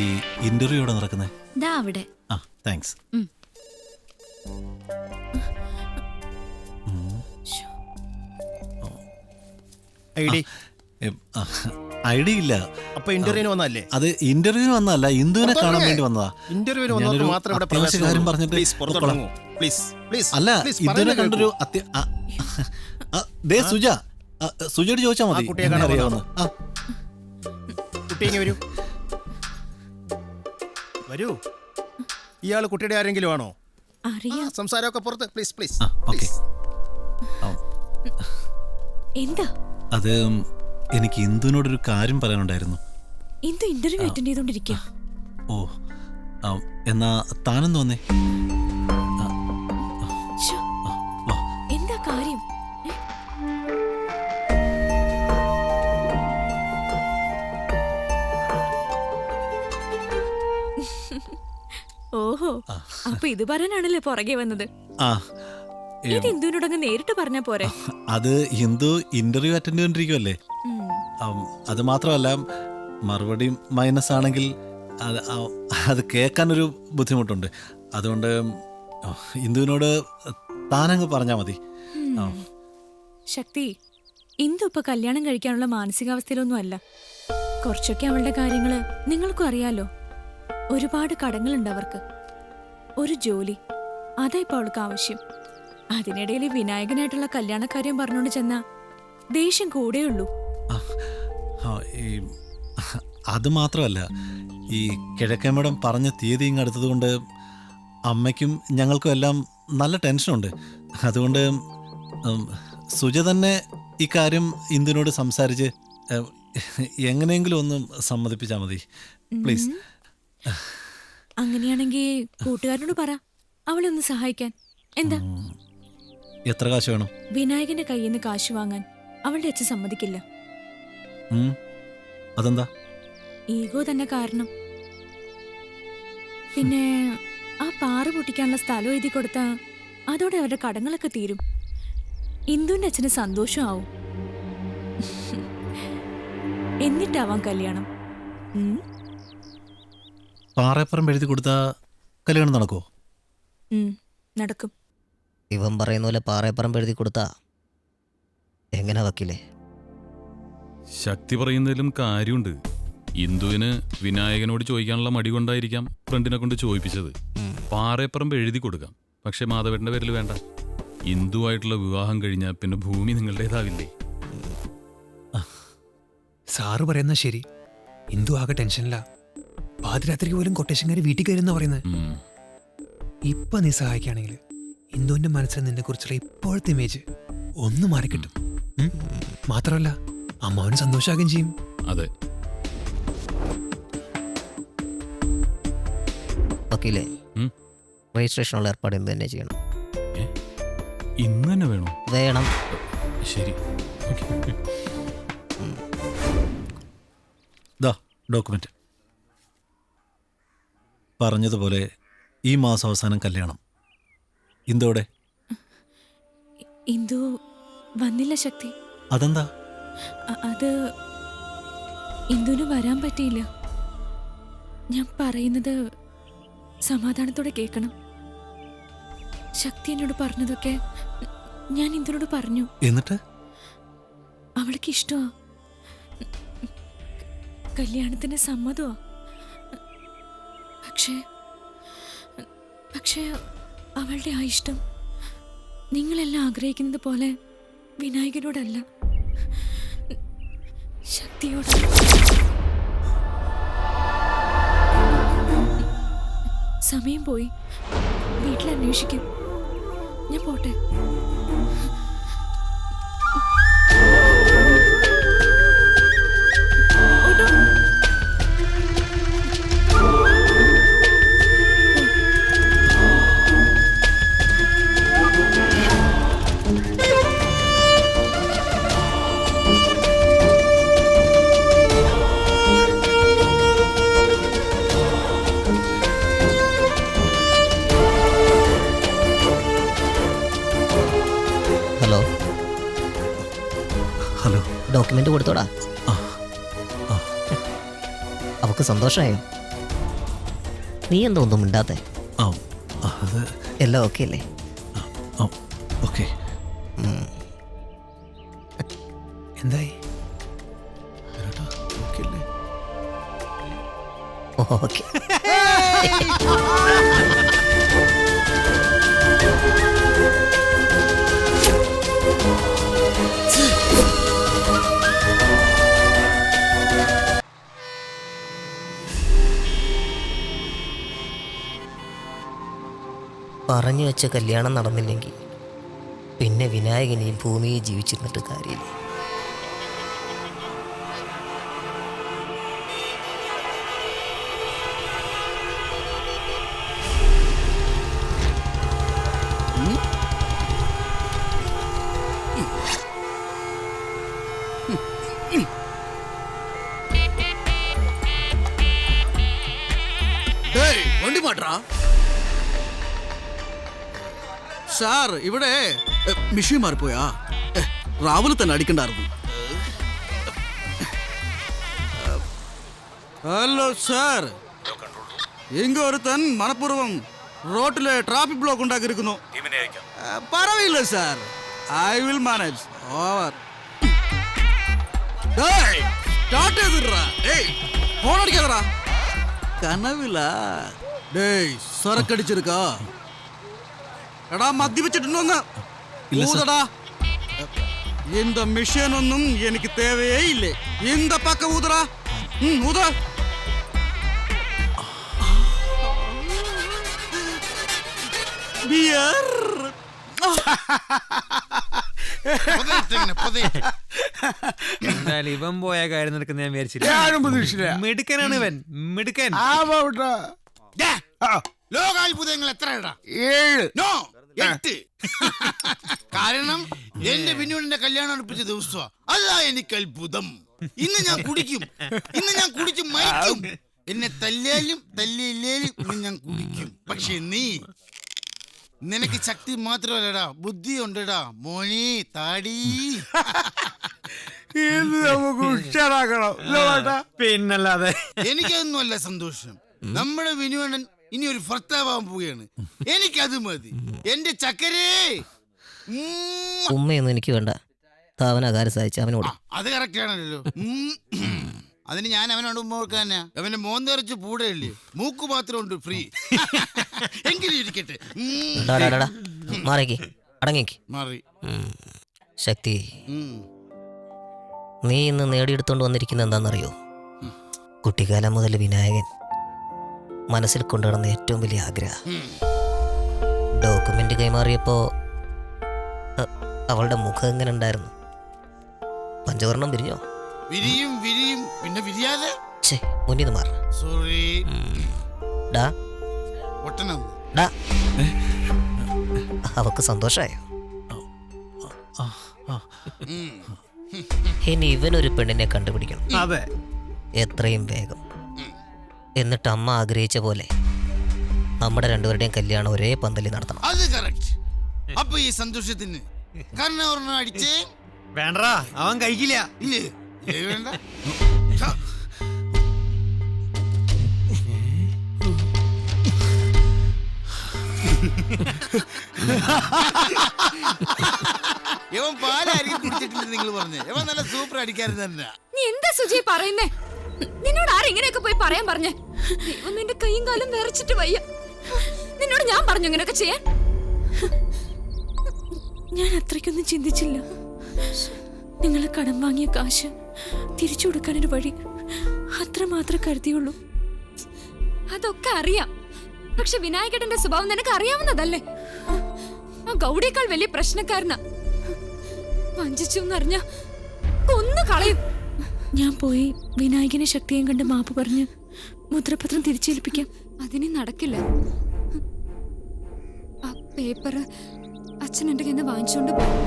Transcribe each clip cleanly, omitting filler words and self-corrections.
ഈ ഇന്റർവ്യൂ എവിടെ നടക്കുന്നേ? ദാ അവിടെ. ആ താങ്ക്സ്. ഐഡിയ ഇല്ല. അപ്പൊ ഇന്റർവ്യൂവിന് വന്നല്ലേ? അത് ഇന്റർവ്യൂവിന് വന്നല്ല, ഇന്ദുവിനെ കാണാൻ വേണ്ടി വന്നതാ. ഇന്റർവ്യൂവിന് വന്നവർക്ക് മാത്രം ഇവിടെ അത്യാവശ്യ കാര്യം പറഞ്ഞിട്ട് അല്ല, ഇന്ദുവിനെ കണ്ടൊരു സുജയോട് ചോദിച്ചാ മതി. അറിയാവുന്ന കുട്ടി വരൂ വരൂ. ഇയാള് കുട്ടിയുടെ ആരെങ്കിലും ആണോ? സംസാരമൊക്കെ പുറത്ത് പ്ലീസ് പ്ലീസ്. എന്താ? അത് എനിക്ക് ഇന്ദുവിനോടൊരു കാര്യം പറയാനുണ്ടായിരുന്നു. ഇന്ദു ഇന്റർവ്യൂ അറ്റൻഡ് ചെയ്തോണ്ടിരിക്കുക. ഓ, എന്നാ താനെന്ന് വന്നേ. എന്താ കാര്യം? ഓഹോ, അപ്പൊ ഇത് പറയാനാണല്ലേ പുറകെ വന്നത്? ഇത് ഇന്ദുവിനോടങ്ങ് നേരിട്ട് പറഞ്ഞാ പോരെ? അത് ഇന്ദു ഇന്റർവ്യൂ അറ്റൻഡ് ചെയ്തോണ്ടിരിക്കുവല്ലേ. അത് മാത്രമല്ല, മറുപടി മൈനസ് ആണെങ്കിൽ അത് കേൾക്കാനൊരു ബുദ്ധിമുട്ടുണ്ട്. അതുകൊണ്ട് ഇന്ദുവിനോട് താനങ്ങ് പറഞ്ഞാ മതി. ശക്തി, ഇന്ദു ഇപ്പൊ കല്യാണം കഴിക്കാനുള്ള മാനസികാവസ്ഥയിലൊന്നും അല്ല. കുറച്ചൊക്കെ അവളുടെ കാര്യങ്ങള് നിങ്ങൾക്കും അറിയാലോ. ഒരുപാട് കടങ്ങളുണ്ട് അവർക്ക്. ഒരു ജോലി, അതാ ഇപ്പൊ അവൾക്ക് ആവശ്യം. അതിനിടയിൽ വിനായകനായിട്ടുള്ള കല്യാണക്കാര്യം പറഞ്ഞോണ്ട് ചെന്ന ദേഷ്യം കൂടെയുള്ളൂ. അത് മാത്രമല്ല, ഈ കിഴക്കേമടം പറഞ്ഞ തീയതി ഇങ്ങ് അടുത്തത് കൊണ്ട് അമ്മയ്ക്കും ഞങ്ങൾക്കും എല്ലാം നല്ല ടെൻഷനുണ്ട്. അതുകൊണ്ട് സുജ തന്നെ ഇക്കാര്യം ഇന്ദുവിനോട് സംസാരിച്ച് എങ്ങനെയെങ്കിലും ഒന്ന് സമ്മതിപ്പിച്ചാൽ മതി പ്ലീസ്. അങ്ങനെയാണെങ്കിൽ കൂട്ടുകാരനോട് പറ, അവളെ ഒന്ന് സഹായിക്കാൻ. എന്താ? എത്ര കാശ് വേണം? വിനായകന്റെ കയ്യിൽ നിന്ന് കാശ് വാങ്ങാൻ അവളുടെ അച്ഛൻ സമ്മതിക്കില്ല. അതെന്താ? ഈഗോ തന്നെ കാരണം. പിന്നെ ആ പാറ പൊട്ടിക്കാനുള്ള സ്ഥലം എഴുതി കൊടുത്താ അതോടെ അവരുടെ കടങ്ങളൊക്കെ തീരും. ഇന്ദുവിന്റെ അച്ഛന് സന്തോഷമാവും. എന്നിട്ടാവാം കല്യാണം. പാറപ്പുറം എഴുതി കൊടുത്താ കല്യാണം നടക്കുമോ? നടക്കും. ഇവൻ പറയുന്ന പോലെ പാറപ്പുറം എഴുതി കൊടുത്താ എങ്ങനെ വക്കില്ലേ? ശക്തി പറയുന്നതിലും കാര്യമുണ്ട്. ഇന്ദുവിന് വിനായകനോട് ചോദിക്കാനുള്ള മടി കൊണ്ടായിരിക്കാം ഫ്രണ്ടിനെ കൊണ്ട് ചോദിപ്പിച്ചത്. പാറപ്പുറം എഴുതി കൊടുക്കാം, പക്ഷെ മാധവേട്ടന്റെ പേരിൽ വേണ്ട. ഇന്ദുവായിട്ടുള്ള വിവാഹം കഴിഞ്ഞാൽ പിന്നെ ഭൂമി നിങ്ങളുടേതാവില്ലേ? സാറ് പറയുന്ന ശരി. ഇന്ദു ആകെ ടെൻഷനില്ല. പാതിരാത്രിക്ക് പോലും കൊട്ടേഷൻകാര് വീട്ടിൽ കയറുന്ന പറയുന്നത്. ഇപ്പൊ നീ സഹായിക്കുകയാണെങ്കിൽ ഇന്ദുവിന്റെ മനസ്സിൽ നിന്നെ കുറിച്ചുള്ള ഇപ്പോഴത്തെ ഇമേജ് ഒന്ന് മാറിക്കിട്ടും. മാത്രമല്ല അമ്മാവന് സന്തോഷമാകുകയും ചെയ്യും. അതെ. വക്കീലേ, രജിസ്ട്രേഷനുള്ള ഏർപ്പാട് ഇന്ന് തന്നെ ചെയ്യണം. ഇന്ന് തന്നെ വേണോ? വേണം. ശരി. ഡോക്യുമെന്റ് പറഞ്ഞതുപോലെ ഈ മാസം അവസാനം കല്യാണം. ഇന്ദുവിടെ? ഇന്ദു വന്നില്ല ശക്തി. അതെന്താ? അത് ഇന്ദുവിന് വരാൻ പറ്റിയില്ല. ഞാൻ പറയുന്നത് സമാധാനത്തോടെ കേൾക്കണം. ശക്തി എന്നോട് പറഞ്ഞതൊക്കെ ഞാൻ ഇന്ദുവിനോട് പറഞ്ഞു. എന്നിട്ട്? അവൾക്ക് ഇഷ്ടമാ, കല്യാണത്തിന് സമ്മതമാ. പക്ഷേ അവളുടെ ആ ഇഷ്ടം നിങ്ങളെല്ലാം ആഗ്രഹിക്കുന്നത് പോലെ വിനായകനോടല്ല, ശക്തിയോട്. സമയം പോയി. വീട്ടിൽ അന്വേഷിക്കും. ഞാൻ പോട്ടെ. ഡോക്യുമെന്റ് കൊടുത്തോടാ. അവക്ക് സന്തോഷമായോ? നീ എന്തോ ഒന്നും മിണ്ടാത്തെ? ആ അത് എല്ലാം ഓക്കെ അല്ലേ? ആ ഓക്കെ. എന്തായി? ഓക്കെ അല്ലേ? ഓക്കെ. പറഞ്ഞു വെച്ച കല്യാണം നടന്നില്ലെങ്കിൽ പിന്നെ വിനായകൻ ഈ ഭൂമിയിൽ ജീവിച്ചിരുന്നിട്ട് കാര്യമില്ല. വണ്ടി മാറ്റാ സാർ. ഇവിടെ മിഷീൻ മാറിപ്പോയാ? രാവിലെ തന്നെ അടിക്കണ്ടായിരുന്നു. ഹലോ സാർ, ഇങ്ങ ഒരുത്തൻ മനഃപൂർവ്വം റോട്ടില് ട്രാഫിക് ബ്ലോക്ക് ഉണ്ടാക്കിയിരിക്കുന്നു. പറവില്ല sir, I will manage. Over. Start ചെയ്തിട്ടാ. ഫോൺ അടിക്കാതറാ. കനവില്ല. ഡേയ് സരക്കടിച്ചിരിക്കാ. എടാ മദ്യപിച്ചിട്ടുണ്ടോന്ന് ഊതടാ. இந்த மிஷன் ஒன்னும் எனக்கு தேவையே இல்லை. இந்த பக்கம் ஊதுறா. ஊத. ബിയർ. എന്തായാലും ഇവൻ പോയ കാര്യം നടക്കുന്ന ഞാൻ വിചാരിച്ചില്ല. മിടുക്കനാണ് ഇവൻ, മിടുക്കൻ. ലോകാത്ഭുതങ്ങൾ എത്രടാ? 7. നോ 8. കാരണം എന്റെ വിനുവിന്റെ കല്യാണം അടുപ്പിച്ച ദിവസമാ. അതാ എനിക്ക് അത്ഭുതം. ഇന്ന് ഞാൻ കുടിക്കും മരിക്കും. എന്നെ തല്ലിയാലും തല്ലിയില്ലേലും ഇന്ന് ഞാൻ കുടിക്കും. പക്ഷെ നിനക്ക് ശക്തി മാത്രമല്ലടാ, ബുദ്ധി ഉണ്ടടാ മോനി താടി. നമുക്ക് ഉഷാറാക്കണം. പിന്നല്ലാതെ. എനിക്കതൊന്നുമല്ല സന്തോഷം. നമ്മുടെ വിനുവണ്ണൻ ഇനി ഒരു ഭർത്താവാൻ പോവുകയാണ്. എനിക്കത് മതി. എന്റെ ചക്കരേ. ഉമ്മയൊന്നും എനിക്ക് വേണ്ട. അവൻ കാര്യം സാധിച്ച അവനോട്. അത് കറക്റ്റ് ആണല്ലോ. അതിന് ഞാൻ അവനോട് ഉമ്മ കൊടുക്കാനാ? അവന്റെ മോൻ തെറിച്ച് പൂടയല്ലേ, മൂക്ക് മാത്രം ഉണ്ട് ഫ്രീ. എങ്കിലും ഇരിക്കട്ടെ. മാറിക്ക്, അടങ്ങിക്ക്. മാറി. ശക്തി, നീ ഇന്ന് നേടിയെടുത്തോണ്ട് വന്നിരിക്കുന്നത് എന്താണെന്നറിയോ? കുട്ടിക്കാലം മുതൽ വിനായകൻ മനസ്സിൽ കൊണ്ടുനടന്ന ഏറ്റവും വലിയ ആഗ്രഹം. ഡോക്യുമെന്റ് കൈമാറിയപ്പോ അവളുടെ മുഖം എങ്ങനെ ഉണ്ടായിരുന്നു? പഞ്ചവർണ്ണം വിരിഞ്ഞോ? വിരിയും വിരിയും, പിന്നെ വിരിയാതെ. മുന്നിൽ മാറ. സോറി. ഡാ ഒട്ടണം. ഡാ, അവക്ക് സന്തോഷായോ? ഇനി ഇവനൊരു പെണ്ണിനെ കണ്ടുപിടിക്കണം. അതെ, എത്രയും വേഗം. എന്നിട്ട് അമ്മ ആഗ്രഹിച്ച പോലെ നമ്മുടെ രണ്ടുപേരുടെയും കല്യാണം ഒരേ പന്തലിൽ നടത്തണം. അത് കറക്റ്റ്. അപ്പൊ ഈ സന്തോഷത്തിന് കാരണം അടിച്ചേ വേണ്ടടാ, അവൻ കഴിക്കില്ല. ഇല്ലേ? വേണ്ട. ഇവൻ പാലായിരിക്കും കുടിച്ചിട്ടില്ല. നിങ്ങൾ പറഞ്ഞേ ഇവൻ നല്ല സൂപ്പർ അടിക്കാരൻ തന്നെ. നീ എന്താ സുജയ് പറയുന്നേ? നിന്നോട് ആരെങ്ങനെയൊക്കെ പോയി പറയാൻ പറഞ്ഞേ? ദൈവം നിന്റെ കൈയും കാലും വിറച്ചിട്ട് വയ്യ. നിന്നോട് ഞാൻ പറഞ്ഞു ഇങ്ങനെയൊക്കെ ചെയ്യാൻ? ഞാൻ അത്രയ്ക്കൊന്നും ചിന്തിച്ചില്ല. നിങ്ങളെ കടം വാങ്ങിയ കാശ് തിരിച്ചു കൊടുക്കാനൊരു വഴി അത്രമാത്രം കരുതിയുള്ളൂ. അതൊക്കെ അറിയാം. പക്ഷെ വിനായകന്റെ സ്വഭാവം നിനക്ക് അറിയാവുന്നതല്ലേ? ആ ഗൗഡിയേക്കാൾ വലിയ പ്രശ്നക്കാരനാ. വഞ്ചിച്ചു എന്നറിഞ്ഞ കൊന്നു കളയും. ഞാൻ പോയി വിനായകനെ ശക്തിയും കണ്ട് മാപ്പ് പറഞ്ഞ് മുദ്രപത്രം തിരിച്ചേൽപ്പിക്കാം. അതിനെ നടക്കില്ല. ആ പേപ്പർ അച്ഛൻ എന്റെ കയ്യിൽ നിന്ന് വാങ്ങിച്ചോണ്ട് പോകും.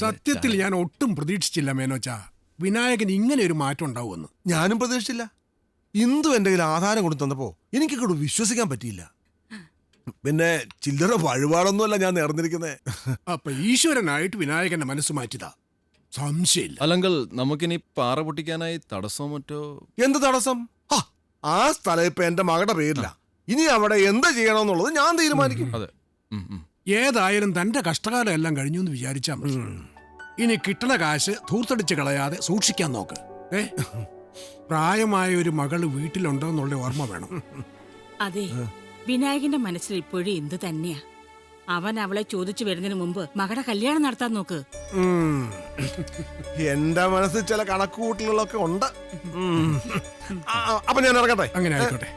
സത്യത്തിൽ ഞാൻ ഒട്ടും പ്രതീക്ഷിച്ചില്ല മേനോച്ച, വിനായകൻ ഇങ്ങനെ ഒരു മാറ്റം ഉണ്ടാവുമെന്ന്. ഞാനും പ്രതീക്ഷിച്ചില്ല. ഇന്ദു എൻ്റെ കയ്യിൽ ആധാരം കൊണ്ടു തന്നപ്പോ എനിക്കിങ്ങോട്ട് വിശ്വസിക്കാൻ പറ്റിയില്ല. പിന്നെ ചില്ലറ വഴിപാടൊന്നുമല്ല ഞാൻ നേർന്നിരിക്കുന്നേ. അപ്പൊ ഈശ്വരനായിട്ട് വിനായകന്റെ മനസ്സ് മാറ്റിയതാ. സംശയമില്ല. അല്ലെങ്കിൽ നമുക്കിനി പാറ പൊട്ടിക്കാനായി തടസ്സമോ മറ്റോ? എന്ത് തടസ്സം? ഹാ, ആ സ്ഥലം ഇപ്പൊ എന്റെ മകളുടെ പേരില്ല. ഇനി അവിടെ എന്ത് ചെയ്യണമെന്നുള്ളത് ഞാൻ തീരുമാനിക്കും. അതെ. ഏതായാലും തന്റെ കഷ്ടകാലം എല്ലാം കഴിഞ്ഞു എന്ന് വിചാരിച്ചാ മതി. ഇനി കിട്ടണ കാശ് ധൂർത്തടിച്ച് കളയാതെ സൂക്ഷിക്കാൻ നോക്ക്. പ്രായമായ ഒരു മകള് വീട്ടിലുണ്ടോ എന്നുള്ള ഓർമ്മ വേണം. അതെ, വിനായകന്റെ മനസ്സിൽ ഇപ്പോഴും എന്ത് തന്നെയാ. അവൻ അവളെ ചോദിച്ചു വരുന്നതിന് മുമ്പ് മകളുടെ കല്യാണം നടത്താൻ നോക്ക്. എന്റെ മനസ്സിൽ ചില കണക്കുകൂട്ടലുകളൊക്കെ ഉണ്ട്. അപ്പൊ ഞാൻ ഇറങ്ങട്ടെ. അങ്ങനെ ആയിക്കോട്ടെ.